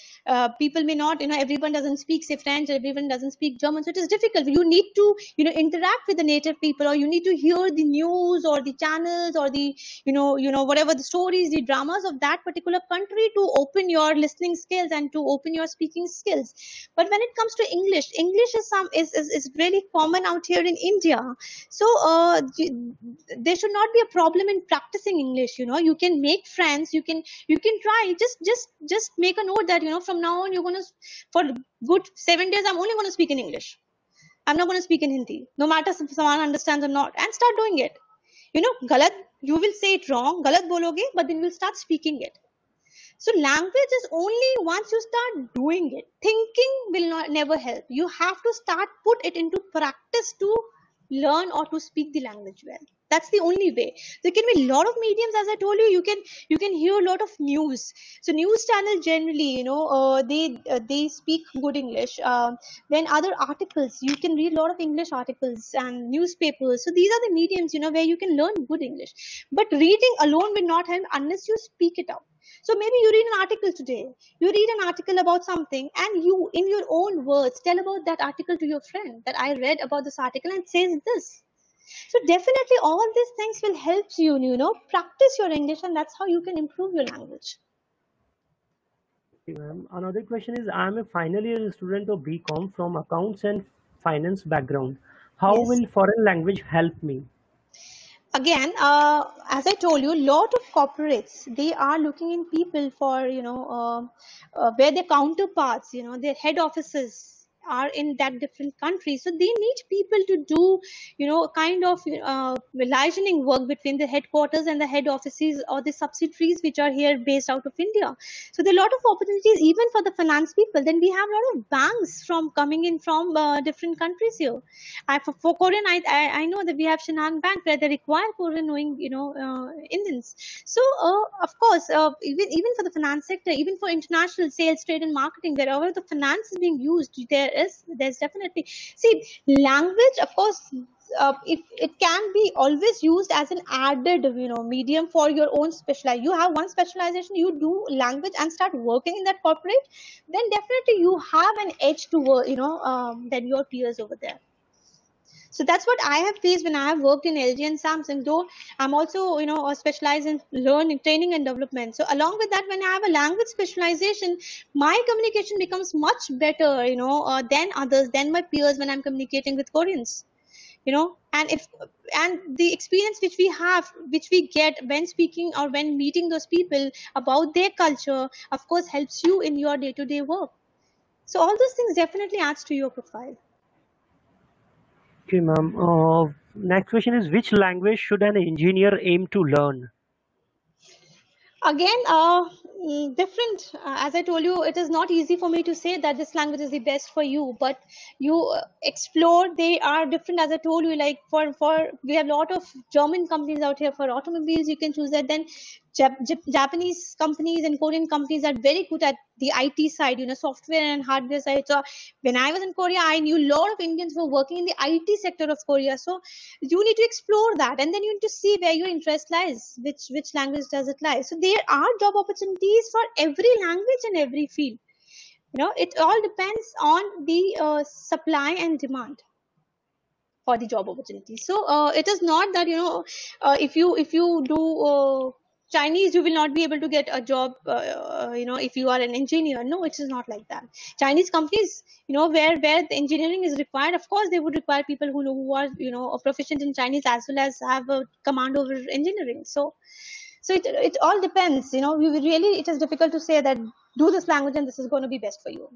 people may not, everyone doesn't speak, say, French, everyone doesn't speak German, so it is difficult. You need to interact with the native people, or you need to hear the news or the channels or the whatever the stories, the dramas of that particular country, to open your listening skills and to open your speaking skills. But when it comes to English is really common out here in India. So there should not be a problem in practicing English. You can make friends, you can try. Just make a note that from now on, you're going to, for good 7 days, I'm only going to speak in English. I'm not going to speak in Hindi, no matter if someone understands or not, and start doing it. Galat, you will say it wrong, galat bologe, but then you'll start speaking it. So language is only once you start doing it. Thinking will not never help. You have to start put it into practice to learn or to speak the language well. That's the only way. There can be a lot of mediums, as I told you. You can hear a lot of news. So news channel generally, they speak good English. Then other articles, you can read a lot of English articles and newspapers. So these are the mediums, where you can learn good English. But reading alone will not help unless you speak it out. So maybe you read an article today, you read an article about something, and you, in your own words, tell about that article to your friend, that I read about this article and says this. So definitely all these things will help you, practice your English, and that's how you can improve your language. Okay, ma'am. Another question is, I'm a final year student of BCom from accounts and finance background. How Yes. will foreign language help me? again, as I told you, a lot of corporates, they are looking in people for, where their counterparts, their head offices are in that different country, so they need people to do, kind of liaising work between the headquarters and the head offices or the subsidiaries which are here based out of India. So there are a lot of opportunities even for the finance people. Then we have a lot of banks from coming in from different countries here. For Korean, I know that we have Shinhan Bank where they require Korean knowing, Indians. So of course, even for the finance sector, even for international sales, trade, and marketing, wherever the finance is being used, there's definitely, see, language, of course. If it can be always used as an added, medium for your own specialization. You have one specialization, you do language and start working in that corporate, then definitely you have an edge to work, than your peers over there. So that's what I have faced when I have worked in LG and Samsung. Though I'm also, specialized in learning, training, and development. So along with that, when I have a language specialization, my communication becomes much better, than others, than my peers when I'm communicating with Koreans. And the experience which we have, which we get when speaking or when meeting those people about their culture, of course, helps you in your day-to-day work. So all those things definitely adds to your profile. Okay, ma'am. Next question is, which language should an engineer aim to learn? Again, different, as I told you, it is not easy for me to say that this language is the best for you, but you explore, they are different. As I told you, like for we have a lot of German companies out here for automobiles, you can choose that. Then Japanese companies and Korean companies are very good at the IT side, software and hardware side. So when I was in Korea, I knew a lot of Indians were working in the IT sector of Korea. So you need to explore that, and then you need to see where your interest lies, which language does it lie. So there are job opportunities for every language and every field. It all depends on the supply and demand for the job opportunities. So it is not that, if you do Chinese, you will not be able to get a job, if you are an engineer. No, it is not like that. Chinese companies, where the engineering is required, of course they would require people who are, proficient in Chinese as well as have a command over engineering. So it all depends. We really, it is difficult to say that do this language and this is going to be best for you.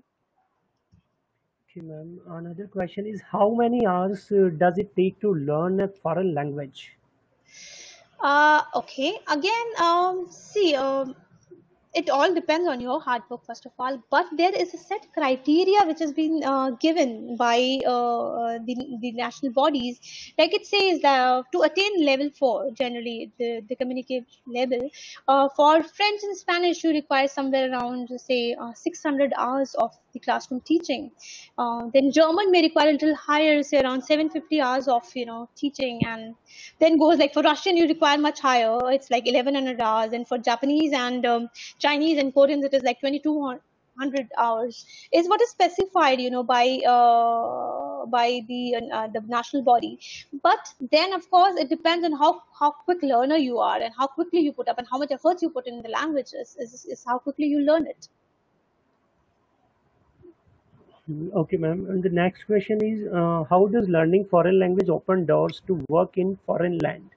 Okay, ma'am. Another question is, how many hours does it take to learn a foreign language? Okay. Again, see, it all depends on your hard work, first of all. But there is a set criteria which has been given by the national bodies. Like it says that to attain level 4, generally the communication level, for French and Spanish, you require somewhere around, say, 600 hours of the classroom teaching. Then German may require a little higher, say around 750 hours of, teaching. And then goes like for Russian, you require much higher. It's like 1100 hours. And for Japanese and Chinese and Koreans, it is like 2200 hours. Is what is specified, by the national body. But then, of course, it depends on how quick learner you are and how quickly you put up and how much efforts you put in the language is how quickly you learn it. Okay, ma'am. And the next question is, how does learning foreign language open doors to work in foreign land?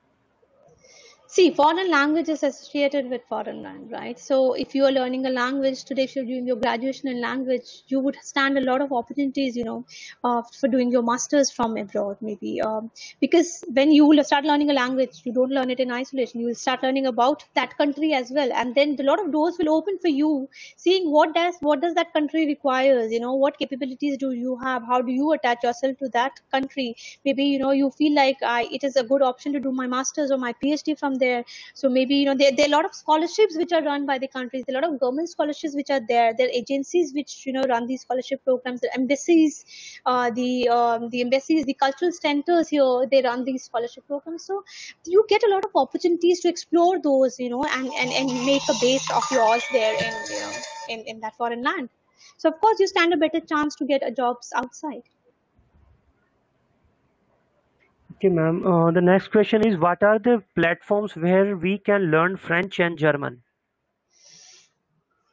See, foreign language is associated with foreign land, right? So if you are learning a language today, if you're doing your graduation in language, you would stand a lot of opportunities, for doing your masters from abroad, maybe. Because when you will start learning a language, you don't learn it in isolation. You will start learning about that country as well, and then a lot of doors will open for you, seeing what does that country requires. What capabilities do you have? How do you attach yourself to that country? Maybe you feel like it is a good option to do my masters or my PhD from there. So maybe there are a lot of scholarships which are run by the countries. There are a lot of government scholarships which are there. There are agencies which run these scholarship programs. The embassies, the embassies, the cultural centers here, they run these scholarship programs. So you get a lot of opportunities to explore those, and make a base of yours there in that foreign land. So of course you stand a better chance to get a jobs outside. Okay, ma'am. The next question is, what are the platforms where we can learn French and German?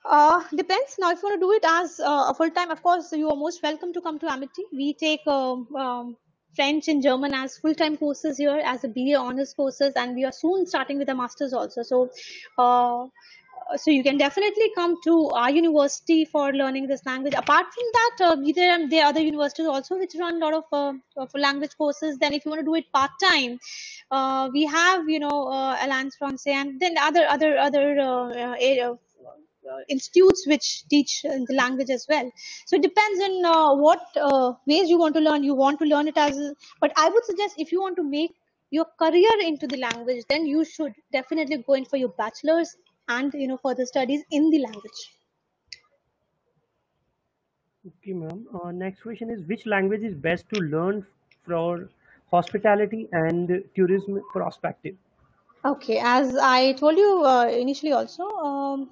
Depends. Now, if you want to do it as a full time, of course, you are most welcome to come to Amity. We take French and German as full-time courses here, as a BA honors courses, and we are soon starting with the masters also. So you can definitely come to our university for learning this language. Apart from that, there are other universities also which run a lot of language courses. Then if you want to do it part-time, we have Alliance Francaise, and then other institutes which teach the language as well. So it depends on what ways you want to learn. You want to learn it but I would suggest, if you want to make your career into the language, then you should definitely go in for your bachelor's and further studies in the language. Okay, ma'am. Next question is, which language is best to learn for hospitality and tourism perspective? Okay, as I told you initially also,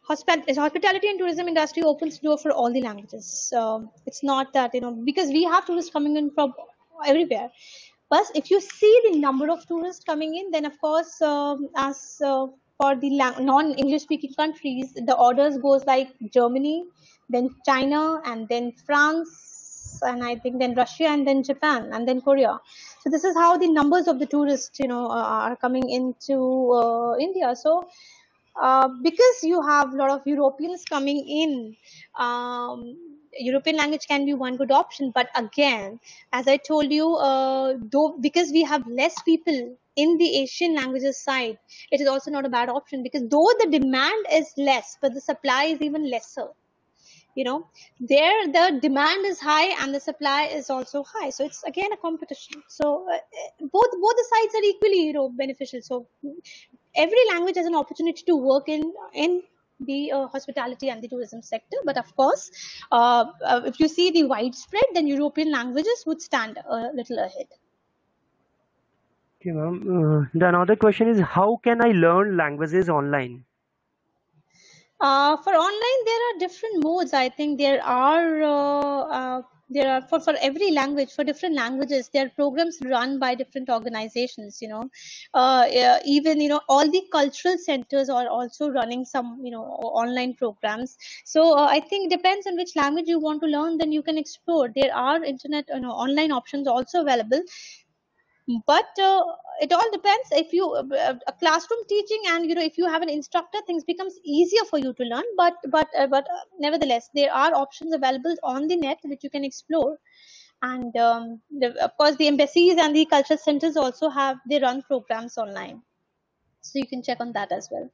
hospitality and tourism industry opens door for all the languages. It's not that, because we have tourists coming in from everywhere. But if you see the number of tourists coming in, then of course, as for the non-English speaking countries, the orders goes like Germany, then China, and then France, and I think then Russia, and then Japan, and then Korea. So this is how the numbers of the tourists, are coming into India. So because you have a lot of Europeans coming in, European language can be one good option. But again, as I told you, though, because we have less people in the Asian languages side, it is also not a bad option, because though the demand is less, but the supply is even lesser. There the demand is high and the supply is also high. So it's again a competition. So both the sides are equally beneficial. So every language has an opportunity to work in the hospitality and the tourism sector. But of course, if you see the widespread, then European languages would stand a little ahead. Okay, ma'am. The another question is, how can I learn languages online? For online, there are different modes. I think there are for every language, for different languages, there are programs run by different organizations. Even all the cultural centers are also running some online programs. So I think it depends on which language you want to learn. Then you can explore. There are internet online options also available. But it all depends. If you a classroom teaching, and if you have an instructor, things becomes easier for you to learn. But nevertheless, there are options available on the net which you can explore. And of course, the embassies and the cultural centers also they run programs online, so you can check on that as well.